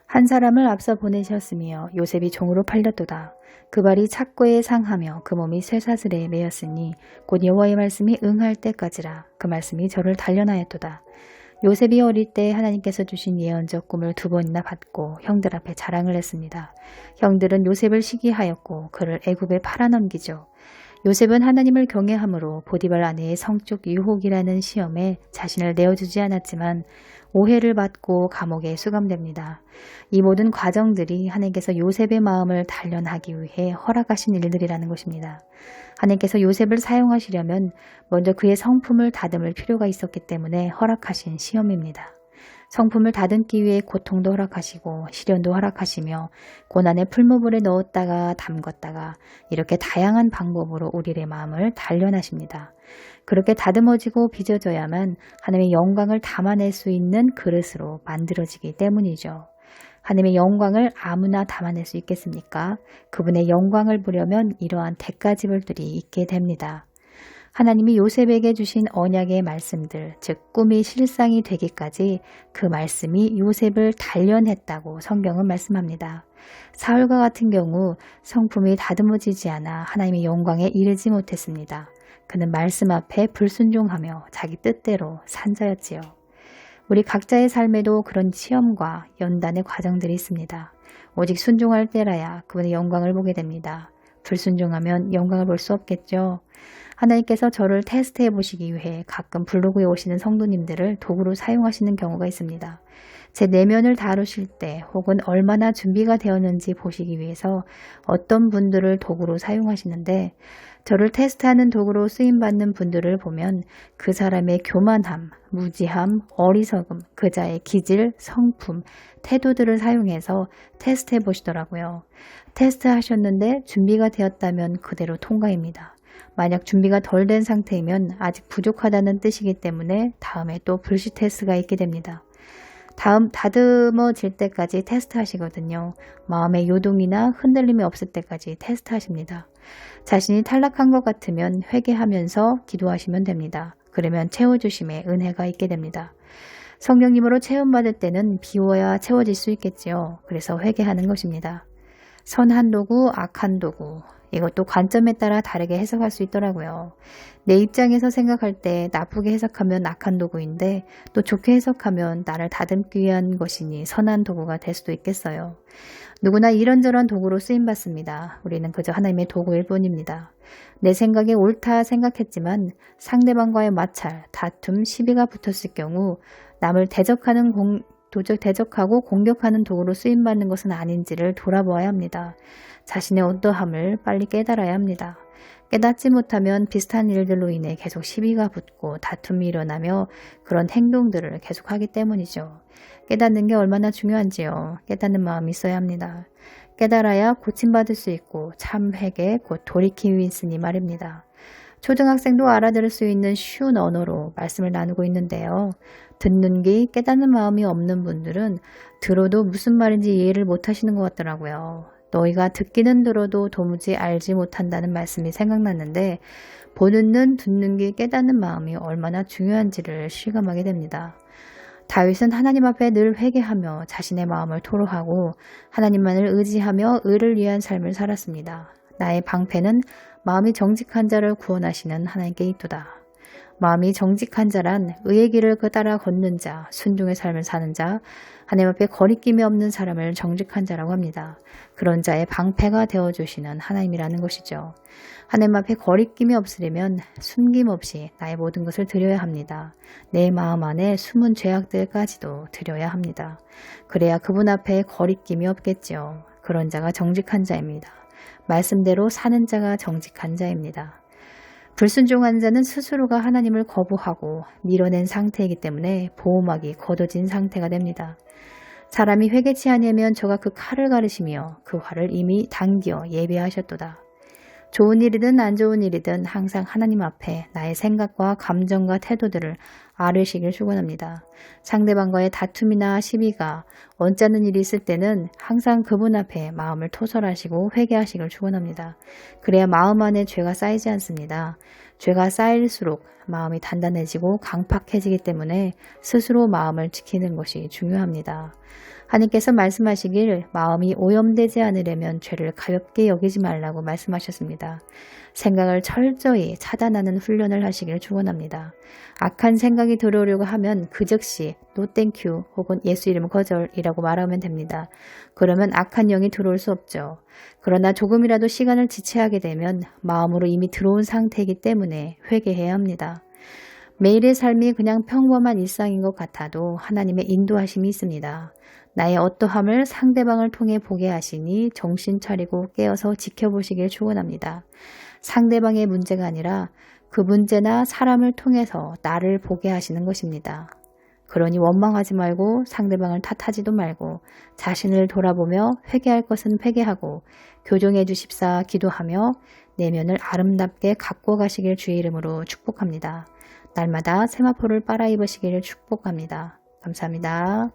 한 사람을 앞서 보내셨으며 요셉이 종으로 팔렸도다. 그 발이 착고에 상하며 그 몸이 쇠사슬에 매였으니 곧 여호와의 말씀이 응할 때까지라. 그 말씀이 저를 단련하였도다. 요셉이 어릴 때 하나님께서 주신 예언적 꿈을 2번이나 받고 형들 앞에 자랑을 했습니다. 형들은 요셉을 시기하였고 그를 애굽에 팔아넘기죠. 요셉은 하나님을 경외함으로 보디발 아내의 성적 유혹이라는 시험에 자신을 내어주지 않았지만 오해를 받고 감옥에 수감됩니다. 이 모든 과정들이 하나님께서 요셉의 마음을 단련하기 위해 허락하신 일들이라는 것입니다. 하나님께서 요셉을 사용하시려면 먼저 그의 성품을 다듬을 필요가 있었기 때문에 허락하신 시험입니다. 성품을 다듬기 위해 고통도 허락하시고 시련도 허락하시며 고난의 풀무불에 넣었다가 담궜다가 이렇게 다양한 방법으로 우리의 마음을 단련하십니다. 그렇게 다듬어지고 빚어져야만 하나님의 영광을 담아낼 수 있는 그릇으로 만들어지기 때문이죠. 하나님의 영광을 아무나 담아낼 수 있겠습니까? 그분의 영광을 보려면 이러한 대가지불들이 있게 됩니다. 하나님이 요셉에게 주신 언약의 말씀들, 즉 꿈이 실상이 되기까지 그 말씀이 요셉을 단련했다고 성경은 말씀합니다. 사울과 같은 경우 성품이 다듬어지지 않아 하나님의 영광에 이르지 못했습니다. 그는 말씀 앞에 불순종하며 자기 뜻대로 산 자였지요. 우리 각자의 삶에도 그런 시험과 연단의 과정들이 있습니다. 오직 순종할 때라야 그분의 영광을 보게 됩니다. 불순종하면 영광을 볼 수 없겠죠. 하나님께서 저를 테스트해 보시기 위해 가끔 블로그에 오시는 성도님들을 도구로 사용하시는 경우가 있습니다. 제 내면을 다루실 때 혹은 얼마나 준비가 되었는지 보시기 위해서 어떤 분들을 도구로 사용하시는데 저를 테스트하는 도구로 쓰임받는 분들을 보면 그 사람의 교만함, 무지함, 어리석음, 그자의 기질, 성품, 태도들을 사용해서 테스트해 보시더라고요. 테스트하셨는데 준비가 되었다면 그대로 통과입니다. 만약 준비가 덜 된 상태이면 아직 부족하다는 뜻이기 때문에 다음에 또 불시 테스트가 있게 됩니다. 다음 다듬어질 때까지 테스트 하시거든요. 마음의 요동이나 흔들림이 없을 때까지 테스트 하십니다. 자신이 탈락한 것 같으면 회개하면서 기도하시면 됩니다. 그러면 채워주심의 은혜가 있게 됩니다. 성령님으로 체험받을 때는 비워야 채워질 수 있겠지요. 그래서 회개하는 것입니다. 선한 도구, 악한 도구. 이것도 관점에 따라 다르게 해석할 수 있더라고요. 내 입장에서 생각할 때 나쁘게 해석하면 악한 도구인데 또 좋게 해석하면 나를 다듬기 위한 것이니 선한 도구가 될 수도 있겠어요. 누구나 이런저런 도구로 쓰임받습니다. 우리는 그저 하나님의 도구일 뿐입니다. 내 생각에 옳다 생각했지만 상대방과의 마찰, 다툼, 시비가 붙었을 경우 남을 대적하고 공격하는 도구로 쓰임받는 것은 아닌지를 돌아보아야 합니다. 자신의 어떠함을 빨리 깨달아야 합니다. 깨닫지 못하면 비슷한 일들로 인해 계속 시비가 붙고 다툼이 일어나며 그런 행동들을 계속하기 때문이죠. 깨닫는 게 얼마나 중요한지요. 깨닫는 마음이 있어야 합니다. 깨달아야 고침받을 수 있고 참 회개 곧 돌이킴이 있으니 말입니다. 초등학생도 알아들을 수 있는 쉬운 언어로 말씀을 나누고 있는데요. 듣는 게 깨닫는 마음이 없는 분들은 들어도 무슨 말인지 이해를 못하시는 것 같더라고요. 너희가 듣기는 들어도 도무지 알지 못한다는 말씀이 생각났는데 보는 눈, 듣는 귀, 깨닫는 마음이 얼마나 중요한지를 실감하게 됩니다. 다윗은 하나님 앞에 늘 회개하며 자신의 마음을 토로하고 하나님만을 의지하며 의를 위한 삶을 살았습니다. 나의 방패는 마음이 정직한 자를 구원하시는 하나님께 있도다. 마음이 정직한 자란 의의 길을 그 따라 걷는 자, 순종의 삶을 사는 자, 하나님 앞에 거리낌이 없는 사람을 정직한 자라고 합니다. 그런 자의 방패가 되어주시는 하나님이라는 것이죠. 하나님 앞에 거리낌이 없으려면 숨김없이 나의 모든 것을 드려야 합니다. 내 마음 안에 숨은 죄악들까지도 드려야 합니다. 그래야 그분 앞에 거리낌이 없겠죠. 그런 자가 정직한 자입니다. 말씀대로 사는 자가 정직한 자입니다. 불순종한 자는 스스로가 하나님을 거부하고 밀어낸 상태이기 때문에 보호막이 걷어진 상태가 됩니다. 사람이 회개치 아니하면 저가 그 칼을 가르시며 그 활을 이미 당겨 예비하셨도다. 좋은 일이든 안 좋은 일이든 항상 하나님 앞에 나의 생각과 감정과 태도들을 아뢰시길 축원합니다. 상대방과의 다툼이나 시비가 언짢은 일이 있을 때는 항상 그분 앞에 마음을 토설하시고 회개하시길 축원합니다. 그래야 마음 안에 죄가 쌓이지 않습니다. 죄가 쌓일수록 마음이 단단해지고 강팍해지기 때문에 스스로 마음을 지키는 것이 중요합니다. 하나님께서 말씀하시길 마음이 오염되지 않으려면 죄를 가볍게 여기지 말라고 말씀하셨습니다. 생각을 철저히 차단하는 훈련을 하시길 축원합니다. 악한 생각이 들어오려고 하면 그 즉시 No thank you 혹은 예수 이름 거절이라고 말하면 됩니다. 그러면 악한 영이 들어올 수 없죠. 그러나 조금이라도 시간을 지체하게 되면 마음으로 이미 들어온 상태이기 때문에 회개해야 합니다. 매일의 삶이 그냥 평범한 일상인 것 같아도 하나님의 인도하심이 있습니다. 나의 어떠함을 상대방을 통해 보게 하시니 정신 차리고 깨어서 지켜보시길 축원합니다. 상대방의 문제가 아니라 그 문제나 사람을 통해서 나를 보게 하시는 것입니다. 그러니 원망하지 말고 상대방을 탓하지도 말고 자신을 돌아보며 회개할 것은 회개하고 교정해 주십사 기도하며 내면을 아름답게 가꿔 가시길 주의 이름으로 축복합니다. 날마다 세마포를 빨아 입으시기를 축복합니다. 감사합니다.